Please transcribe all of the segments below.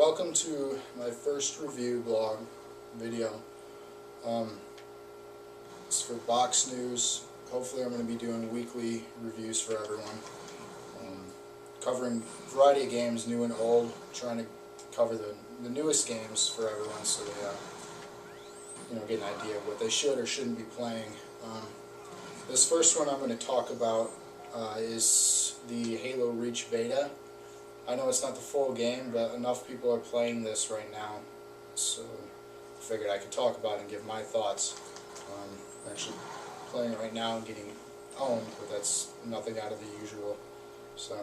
welcome to my first review blog video. It's for box news. Hopefully I'm going to be doing weekly reviews for everyone. Covering a variety of games, new and old, trying to cover the newest games for everyone so they get an idea of what they should or shouldn't be playing. This first one I'm going to talk about is the Halo Reach beta. I know it's not the full game, but enough people are playing this right now, so I figured I could talk about it and give my thoughts. I'm actually playing it right now and getting owned, but that's nothing out of the usual. So,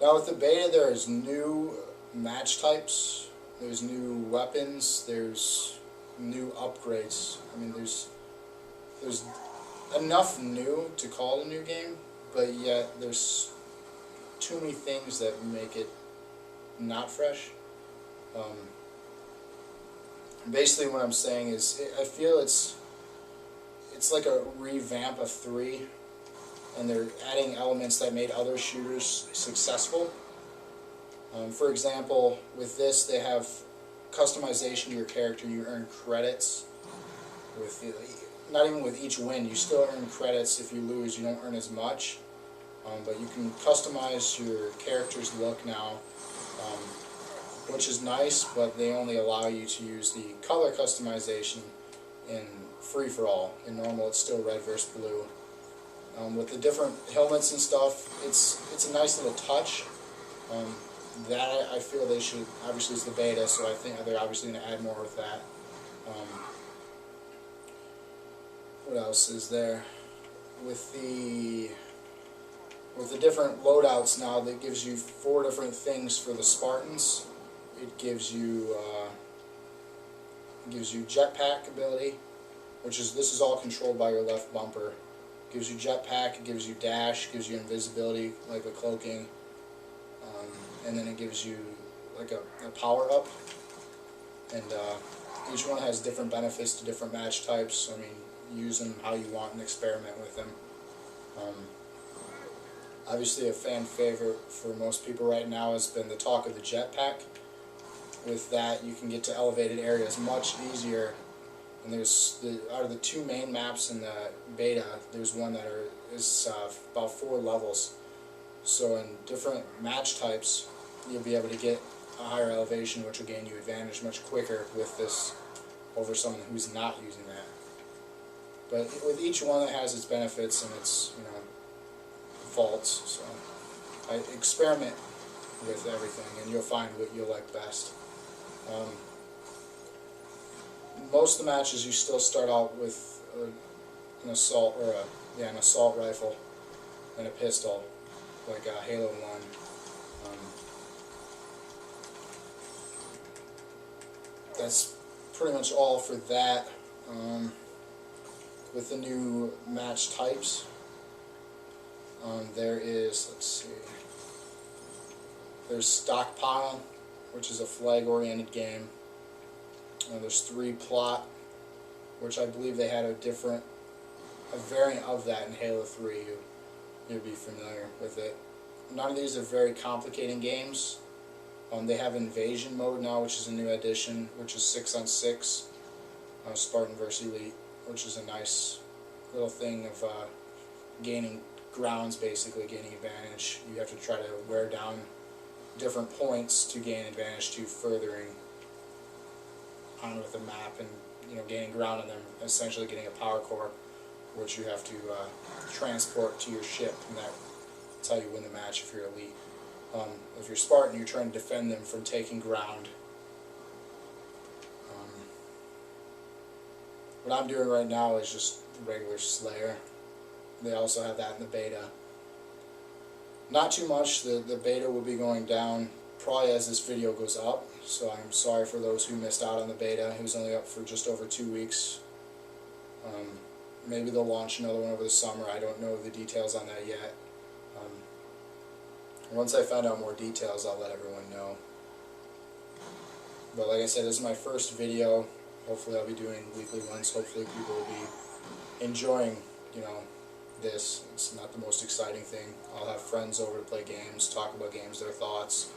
now with the beta, there's new match types, there's new weapons, there's new upgrades. I mean, there's enough new to call it a new game, but yet there's too many things that make it not fresh. Basically what I'm saying is I feel it's like a revamp of 3, and they're adding elements that made other shooters successful. For example, with this they have customization to your character. You earn credits with not even with each win. You still earn credits. If you lose, you don't earn as much. But you can customize your character's look now, which is nice, but they only allow you to use the color customization in free-for-all. In normal, it's still red versus blue. With the different helmets and stuff, it's a nice little touch. That I feel they should, obviously it's the beta, so I think they're obviously going to add more with that. What else is there? With the different loadouts now, that gives you 4 different things for the Spartans. It gives you jetpack ability, this is all controlled by your left bumper. It gives you jetpack, it gives you dash, gives you invisibility like a cloaking, and then it gives you like a power up. And each one has different benefits to different match types. I mean, use them how you want and experiment with them. Obviously a fan favorite for most people right now has been the talk of the jetpack. With that you can get to elevated areas much easier, and there's out of the 2 main maps in the beta, there's one that is about 4 levels. So in different match types you'll be able to get a higher elevation, which will gain you advantage much quicker with this over someone who's not using that. But with each one, it has its benefits and its faults. So I experiment with everything, and you'll find what you'll like best. Most of the matches you still start out with an assault an assault rifle and a pistol, like Halo 1. That's pretty much all for that. With the new match types, there is, let's see, there's Stockpile, which is a flag-oriented game. There's 3 Plot, which I believe they had a variant of that in Halo 3. You'd be familiar with it. None of these are very complicated games. They have Invasion mode now, which is a new addition, which is 6-on-6, Spartan versus Elite, which is a nice little thing of gaining grounds, basically gaining advantage. You have to try to wear down different points to gain advantage to furthering on with the map and gaining ground on them, essentially getting a power core, which you have to transport to your ship, and that's how you win the match if you're Elite. If you're Spartan, you're trying to defend them from taking ground. What I'm doing right now is just regular Slayer. They also have that in the beta. Not too much. The beta will be going down probably as this video goes up, so I'm sorry for those who missed out on the beta. It was only up for just over 2 weeks. Maybe they'll launch another one over the summer. I don't know the details on that yet. Once I find out more details, I'll let everyone know. But like I said, this is my first video. Hopefully I'll be doing weekly ones. Hopefully people will be enjoying, this. It's not the most exciting thing. I'll have friends over to play games, talk about games, their thoughts.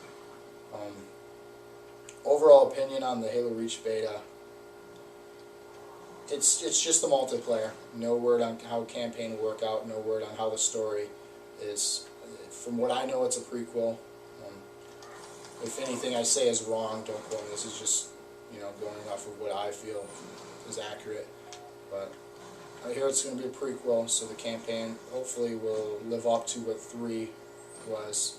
Overall opinion on the Halo Reach beta, it's just the multiplayer. No word on how campaign will work out, no word on how the story is. From what I know, it's a prequel. If anything I say is wrong, don't quote me. This is just, going off of what I feel is accurate. But I hear it's going to be a prequel, so the campaign hopefully will live up to what 3 was.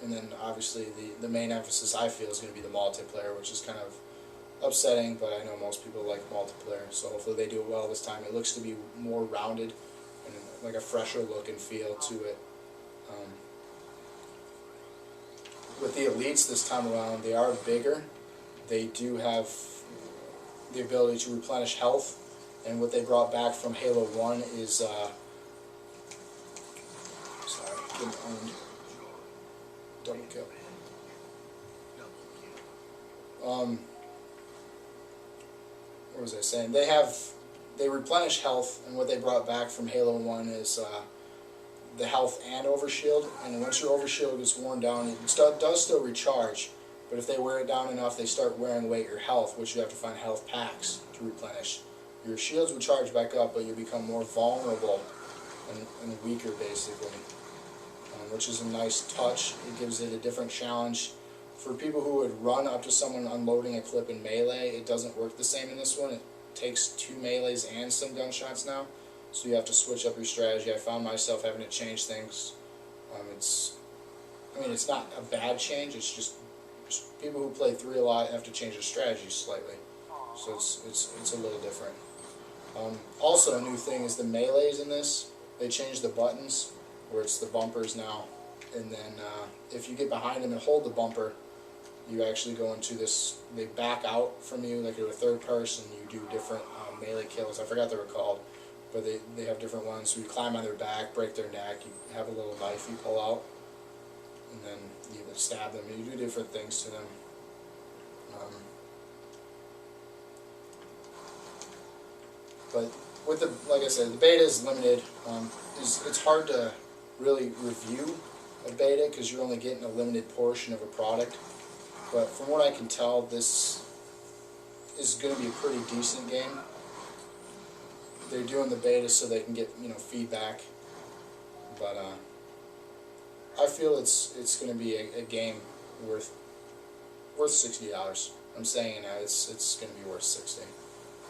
And then obviously the main emphasis I feel is going to be the multiplayer, which is kind of upsetting, but I know most people like multiplayer, so hopefully they do it well this time. It looks to be more rounded and like a fresher look and feel to it. With the elites this time around, they are bigger. They do have the ability to replenish health, and what they brought back from Halo 1 is sorry, getting owned. Double kill. What was I saying? They replenish health, and what they brought back from Halo 1 is the health and overshield, and once your overshield gets worn down, it does still recharge, but if they wear it down enough, they start wearing away your health, which you have to find health packs to replenish. Your shields will charge back up, but you become more vulnerable and weaker, basically, which is a nice touch. It gives it a different challenge. For people who would run up to someone unloading a clip in melee, it doesn't work the same in this one. It takes 2 melees and some gunshots now, so you have to switch up your strategy. I found myself having to change things. It's not a bad change. It's just people who play 3 a lot have to change their strategy slightly, so it's a little different. Also, a new thing is the melees in this. They changed the buttons, where it's the bumpers now, and then if you get behind them and hold the bumper, you actually go into this, they back out from you like you're a third person. You do different melee kills. I forgot what they were called, but they have different ones. So you climb on their back, break their neck, you have a little knife you pull out, and then you stab them, and you do different things to them. But with like I said, the beta is limited. It's hard to really review a beta because you're only getting a limited portion of a product. But from what I can tell, this is going to be a pretty decent game. They're doing the beta so they can get feedback. But I feel it's going to be a game worth $60. I'm saying now it's going to be worth $60.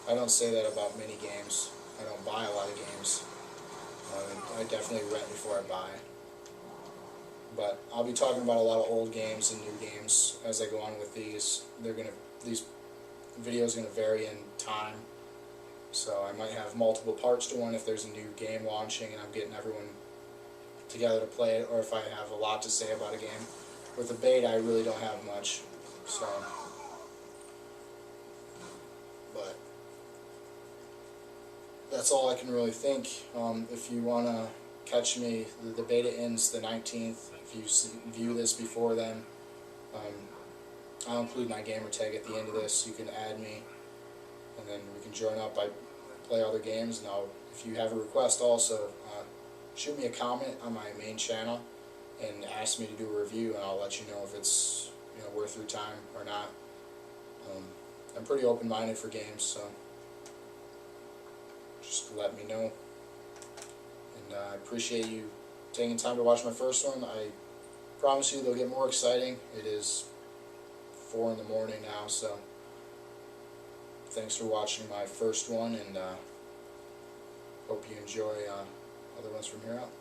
I don't say that about many games. I don't buy a lot of games. I definitely rent before I buy. But I'll be talking about a lot of old games and new games as I go on with these. These videos are gonna vary in time, so I might have multiple parts to one if there's a new game launching and I'm getting everyone together to play it, or if I have a lot to say about a game. With the beta, I really don't have much. So, but that's all I can really think. If you wanna catch me, the beta ends the 19th. If you view this before then, I'll include my gamer tag at the end of this. You can add me, and then we can join up. I play other games, and if you have a request also, shoot me a comment on my main channel and ask me to do a review, and I'll let you know if it's worth your time or not. I'm pretty open-minded for games, so just let me know. And I appreciate you taking time to watch my first one. I promise you they'll get more exciting. It is 4 in the morning now, so thanks for watching my first one, and hope you enjoy other ones from here out.